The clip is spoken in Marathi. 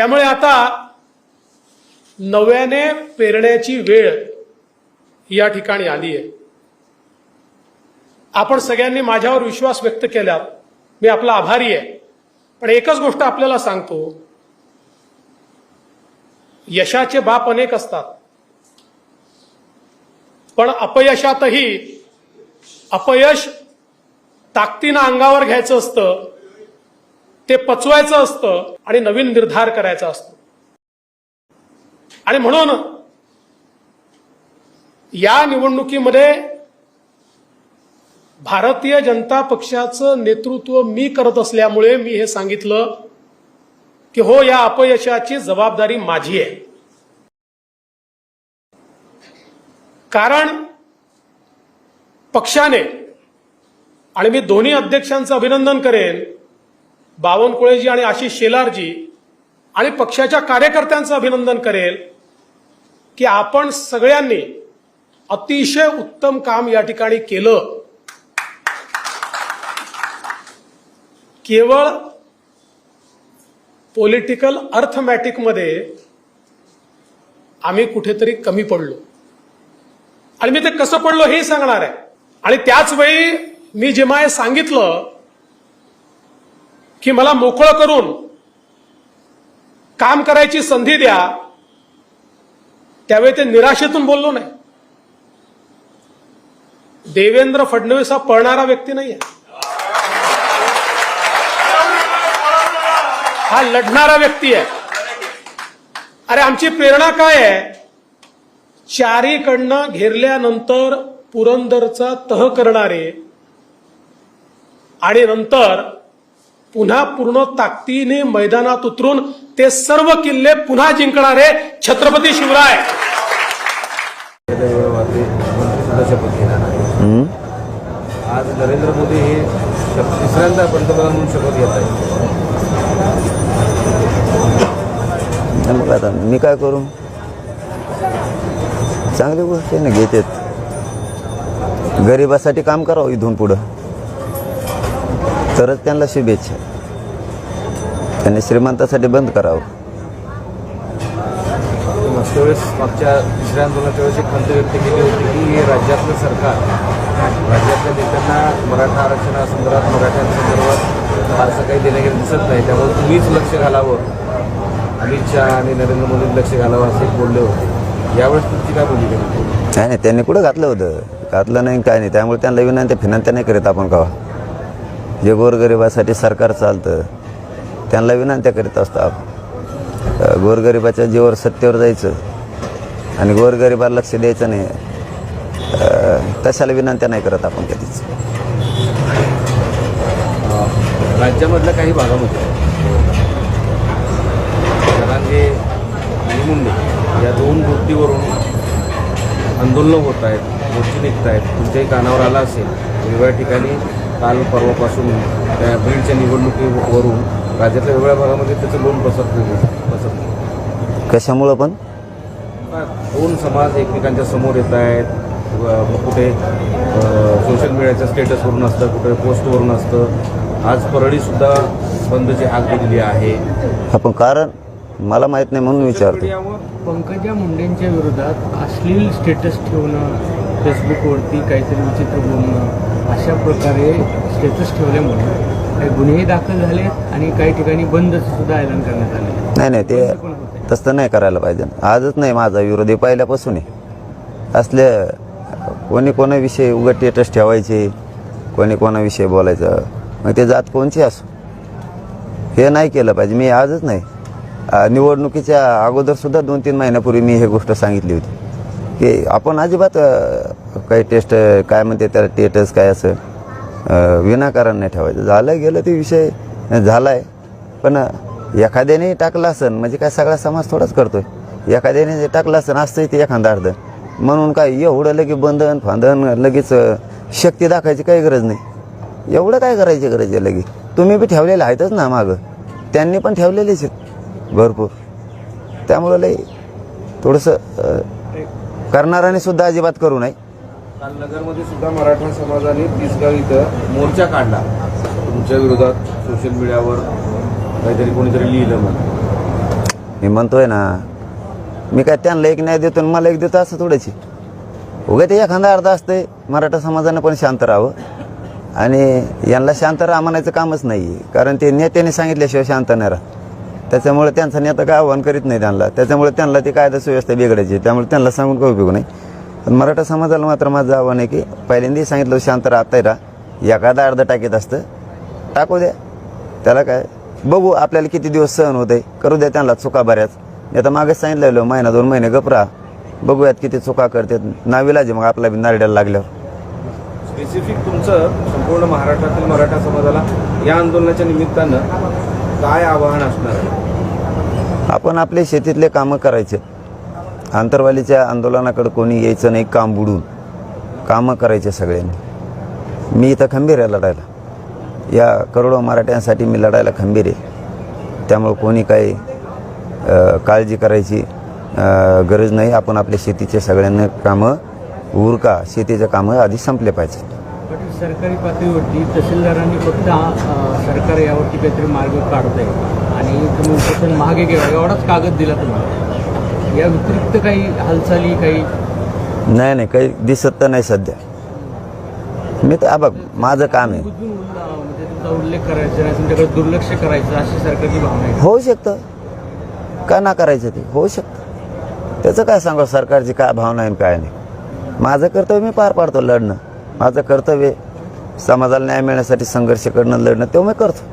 त्यामुळे आता नव्याने पेरण्याची वेळ या ठिकाणी आली आहे. आपण सगळ्यांनी माझ्यावर विश्वास व्यक्त केला, मी आपला आभारी आहे. पण एकच गोष्ट आपल्याला सांगतो, यशाचे बाप अनेक असतात, पण अपयशातही अपयश ताकदीनं अंगावर घ्यायचं असतं, ते पचवायचं असतं आणि नवीन निर्धार करायचा असतो. आणि म्हणून या निवडणुकीमध्ये भारतीय जनता पक्षाचं नेतृत्व मी करत असल्यामुळे मी हे सांगितलं की हो, या अपयशाची जबाबदारी माझी आहे. कारण पक्षाने, आणि मी दोन्ही अध्यक्षांचं अभिनंदन करेन, बावनकुळेजी आणि आशिष शेलारजी, आणि पक्षाच्या कार्यकर्त्यांचं अभिनंदन करेल की आपण सगळ्यांनी अतिशय उत्तम काम या ठिकाणी केलं. केवळ पॉलिटिकल अर्थमॅटिकमध्ये आम्ही कुठेतरी कमी पडलो, आणि मी ते कसं पडलो हे सांगणार आहे. आणि त्याच वेळी मी जेव्हा हे सांगितलं की मला मोकळं करून काम करायची संधी द्या, त्यावेळी ते निराशेतून बोललो नाही. देवेंद्र फडणवीस हा पळणारा व्यक्ती नाही आहे, हा लढणारा व्यक्ती आहे. अरे आमची प्रेरणा काय आहे? चारीकडनं घेरल्यानंतर पुरंदरचा तह करणारे आणि नंतर पुन्हा पूर्ण ताकदीने मैदानात उतरून ते सर्व किल्ले पुन्हा जिंकणारे छत्रपती शिवराय. आज नरेंद्र मोदी हे तिसऱ्यांदा पंतप्रधान म्हणून शपथ घेत आहेत. मग आता मी काय करू? चांगली गोष्ट आहे ना, घेतात. गरिबासाठी काम करावं इथून पुढं, तरच त्यांना शुभेच्छा. त्यांनी श्रीमंतासाठी बंद करावं. मागच्या वेळेस, मागच्या तिसऱ्या आंदोलनाच्या वेळेस एक खंत व्यक्त केली होती की हे राज्यातलं सरकार राज्यातल्या नेत्यांना मराठा आरक्षणासंदर्भात, मराठ्यांसंदर्भात फारसं काही देणं गेलं दिसत नाही, त्यामुळे तुम्हीच लक्ष घालावं, अमित शहा आणि नरेंद्र मोदींनी लक्ष घालावं असे बोलले होते. यावेळेस तुमची काय भूमिका होती? नाही, त्यांनी कुठं घातलं होतं? घातलं नाही, काय नाही. त्यामुळे त्यांना विनंती फिनंत्या नाही करीत आपण का? जे गोरगरिबासाठी सरकार चालतं त्यांना विनंत्या करीत असतो आपण. गोरगरिबाच्या जीवावर सत्तेवर जायचं आणि गोरगरिबाला लक्ष द्यायचं नाही, तशाला विनंत्या नाही करत आपण कधीच. राज्यामधल्या काही भागामध्ये जरांगे आणि मुंडे या दोन गोष्टीवरून आंदोलनं होत आहेत, मोर्चे निघत आहेत. तुमच्याही कानावर आला असेल, वेगवेगळ्या ठिकाणी काल परवापासून त्या बीडच्या निवडणुकीवरून राज्यातल्या वेगवेगळ्या भागामध्ये त्याचं लोन पसरत. कशामुळं? पण दोन समाज एकमेकांच्या समोर येत आहेत. कुठे सोशल मीडियाच्या स्टेटसवरून असतं, कुठे पोस्टवरून असतं. आज परळीसुद्धा बंदची हाक दिलेली आहे. आपण कारण मला माहीत नाही म्हणून विचारतो. पंकजा मुंडेंच्या विरोधात अश्लील स्टेटस ठेवणं, फेसबुकवरती काहीतरी विचित्र बोलणं, अशा प्रकारे स्टेटस ठेवल्यामुळे काही गुन्हेही दाखल झाले आणि काही ठिकाणी बंदचं सुद्धा ऐलान करण्यात आले. नाही, ते तसं नाही करायला पाहिजे. आजच नाही माझा विरोधी, पहिल्यापासून आहे. असल्या कोणी कोणाविषयी उगाच स्टेटस ठेवायचे, कोणी कोणाविषयी बोलायचं, मग ते जात कोणची असो, हे नाही केलं पाहिजे. मी आजच नाही, निवडणुकीच्या अगोदर सुद्धा 2-3 महिन्यापूर्वी मी हे गोष्ट सांगितली होती की आपण अजिबात काही टेस्ट काय म्हणते त्याला, स्टेटस काय असं विनाकारण नाही ठेवायचं. झालं गेलं ते विषय झालाय. पण एखाद्याने टाकलं असेल म्हणजे काय सगळा समाज थोडाच करतोय. एखाद्याने जे टाकलं असेल असतंय ते एखादा अर्ध, म्हणून काय एवढं लगेच बंधन फांधन लगेच शक्ती दाखवायची काही गरज नाही. एवढं काय करायची गरज आहे लगेच? तुम्ही बी ठेवलेले आहेतच ना मागं, त्यांनी पण ठेवलेलेच आहेत भरपूर. त्यामुळं लई थोडंसं करणाऱ्याने सुद्धा अजिबात करू नये. काल नगरमध्ये सुद्धा मराठा समाजाने तिसगाव इथं मोर्चा काढला तुमच्या विरोधात. सोशल मीडियावर काहीतरी कोणीतरी लिहिलं म्हणून. मी म्हणतोय ना, मी काय त्यांना एक न्याय देतो आणि मला एक देतो असं थोडंची. उगा ते एखादा अर्थ असतंय मराठा समाजानं पण शांत राहावं आणि यांना शांत राहा म्हणायचं कामच नाही, कारण ते नेत्याने सांगितल्याशिवाय शांत नाही राहत. त्याच्यामुळे त्यांचा नेता काय आव्हान करीत नाही त्यांना, त्याच्यामुळे त्यांना ती कायदा सुव्यवस्था बिघडायची, त्यामुळे त्यांना सांगून काही उपयोग नाही. पण मराठा समाजाला मात्र माझं आव्हान आहे की पहिल्यांदाही सांगितलं शांत राहताय राहा, एखादा अर्ध टाकीत असतं टाकू द्या, त्याला काय बघू आपल्याला किती दिवस सहन होत आहे, करू द्या त्यांना चुका बऱ्याच. मी आता मागेच सांगितलेलं महिना 2 महिने गप राहा, बघूयात किती चुका करतात, नाविलाज मग आपला बी नारड्याला लागल्यावर. स्पेसिफिक तुमचं संपूर्ण महाराष्ट्रातील मराठा समाजाला या आंदोलनाच्या निमित्तानं काय आवाहन असणार आहे? आपण आपले शेतीतले कामं करायचे, आंतरवालीच्या आंदोलनाकडे कोणी यायचं नाही, काम बुडून कामं करायचे सगळ्यांनी. मी इथं खंबीर आहे लढायला, या करोडो मराठ्यांसाठी मी लढायला खंबीर आहे. त्यामुळे कोणी काही काळजी करायची गरज नाही. आपण आपल्या शेतीचे सगळ्यांना कामं उरका, शेतीचे कामं आधी संपले पाहिजे. पण सरकारी पातळीवरती तहसीलदारांनी फक्त सरकार यावरती काहीतरी मार्ग काढत आहे आणि तुम्ही उपोषण मागे घ्या एवढाच कागद दिला तुम्हाला, या व्यतिरिक्त काही हालचाली काही नाही काही दिसत तर नाही सध्या. मी तर बघ माझं काम आहे. म्हणजे तुमचा उल्लेख करायचा नाही, तुमच्याकडे दुर्लक्ष करायचं अशी सरकारची भावना आहे. होऊ शकतं, का ना करायचं ते होऊ शकतं. त्याचं काय सांगा सरकारची काय भावना आहे काय नाही. माझं कर्तव्य मी पार पाडतो, लढणं माझं कर्तव्य. समाजाला न्याय मिळण्यासाठी संघर्ष करणं, लढणं ते मी करतो.